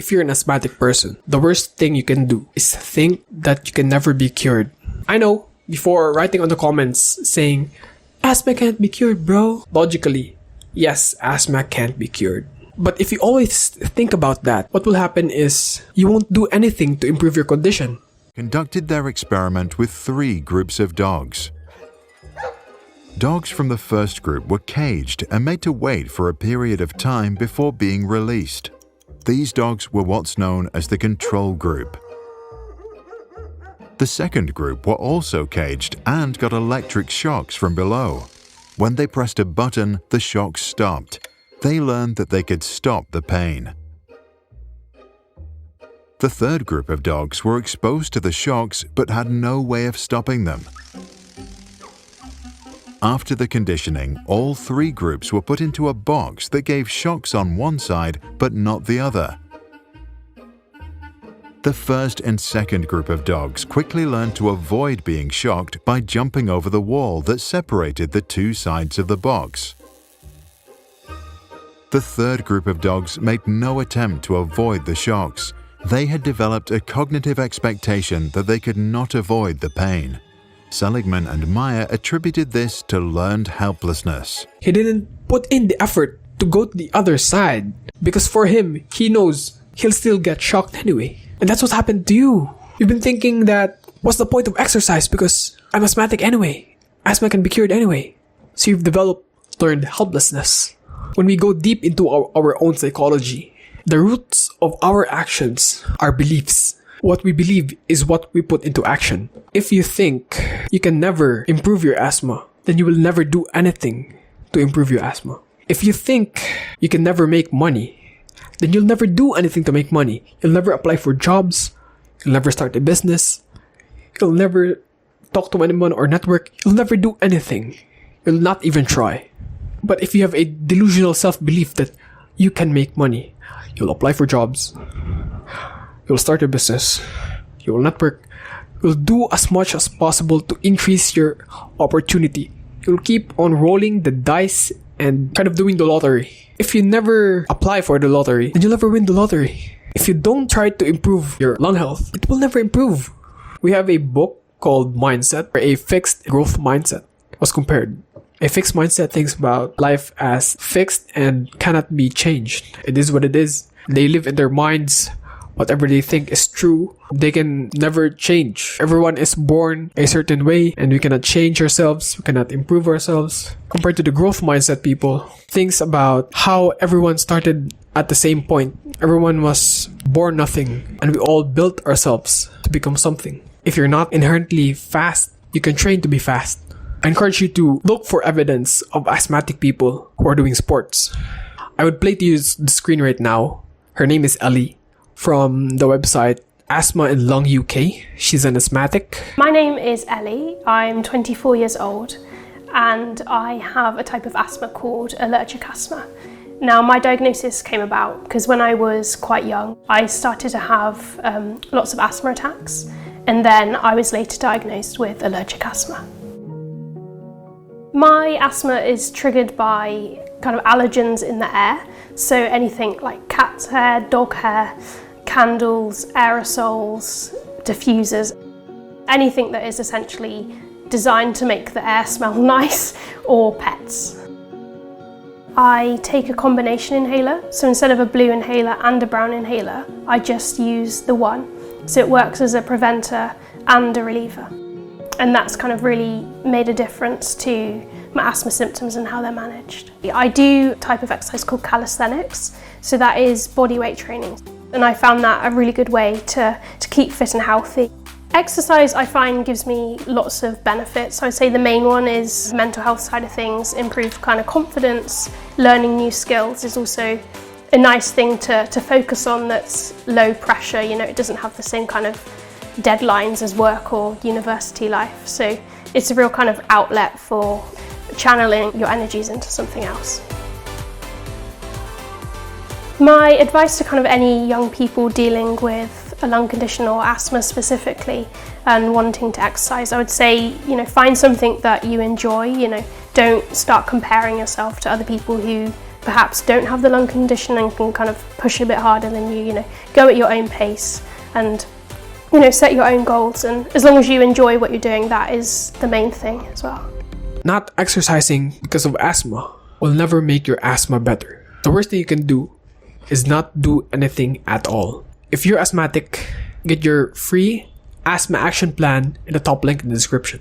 if you're an asthmatic person, the worst thing you can do is think that you can never be cured. I know, before writing on the comments saying, asthma can't be cured, bro. Logically, yes, asthma can't be cured. But if you always think about that, what will happen is you won't do anything to improve your condition. Conducted their experiment with 3 groups of dogs. Dogs from the first group were caged and made to wait for a period of time before being released. These dogs were what's known as the control group. The second group were also caged and got electric shocks from below. When they pressed a button, the shocks stopped. They learned that they could stop the pain. The third group of dogs were exposed to the shocks but had no way of stopping them. After the conditioning, all 3 groups were put into a box that gave shocks on one side but not the other. The first and second group of dogs quickly learned to avoid being shocked by jumping over the wall that separated the 2 sides of the box. The third group of dogs made no attempt to avoid the shocks. They had developed a cognitive expectation that they could not avoid the pain. Seligman and Meyer attributed this to learned helplessness. He didn't put in the effort to go to the other side because for him, he knows he'll still get shocked anyway. And that's what happened to you. You've been thinking that, what's the point of exercise because I'm asthmatic anyway. Asthma can be cured anyway. So you've developed learned helplessness. When we go deep into our own psychology, the roots of our actions are beliefs. What we believe is what we put into action. If you think you can never improve your asthma, then you will never do anything to improve your asthma. If you think you can never make money, then you'll never do anything to make money. You'll never apply for jobs. You'll never start a business. You'll never talk to anyone or network. You'll never do anything. You'll not even try. But if you have a delusional self-belief that you can make money, you'll apply for jobs. You'll start a business. You'll network. You'll do as much as possible to increase your opportunity. You'll keep on rolling the dice and kind of doing the lottery. If you never apply for the lottery, then you'll never win the lottery. If you don't try to improve your lung health, it will never improve. We have a book called Mindset, where a fixed growth mindset was compared. A fixed mindset thinks about life as fixed and cannot be changed. It is what it is. They live in their minds. Whatever they think is true, they can never change. Everyone is born a certain way and we cannot change ourselves. We cannot improve ourselves. Compared to the growth mindset people, thinks about how everyone started at the same point. Everyone was born nothing and we all built ourselves to become something. If you're not inherently fast, you can train to be fast. I encourage you to look for evidence of asthmatic people who are doing sports. I would play to you the screen right now. Her name is Ellie from the website Asthma and Lung UK. She's an asthmatic. My name is Ellie. I'm 24 years old and I have a type of asthma called allergic asthma. Now, my diagnosis came about because when I was quite young, I started to have lots of asthma attacks, and then I was later diagnosed with allergic asthma. My asthma is triggered by kind of allergens in the air, so anything like cat's hair, dog hair, candles, aerosols, diffusers, anything that is essentially designed to make the air smell nice, or pets. I take a combination inhaler, so instead of a blue inhaler and a brown inhaler, I just use the one. So it works as a preventer and a reliever. And that's kind of really made a difference to my asthma symptoms and how they're managed. I do a type of exercise called calisthenics, so that is body weight training. And I found that a really good way to keep fit and healthy. Exercise, I find, gives me lots of benefits. I would say the main one is mental health side of things, improved kind of confidence, learning new skills is also a nice thing to focus on that's low pressure. You know, it doesn't have the same kind of deadlines as work or university life. So it's a real kind of outlet for channeling your energies into something else. My advice to kind of any young people dealing with a lung condition or asthma specifically and wanting to exercise, I would say, you know, find something that you enjoy. You know, don't start comparing yourself to other people who perhaps don't have the lung condition and can kind of push a bit harder than you, go at your own pace and, set your own goals. And as long as you enjoy what you're doing, that is the main thing as well. Not exercising because of asthma will never make your asthma better. The worst thing you can do is not do anything at all. If you're asthmatic, get your free asthma action plan in the top link in the description.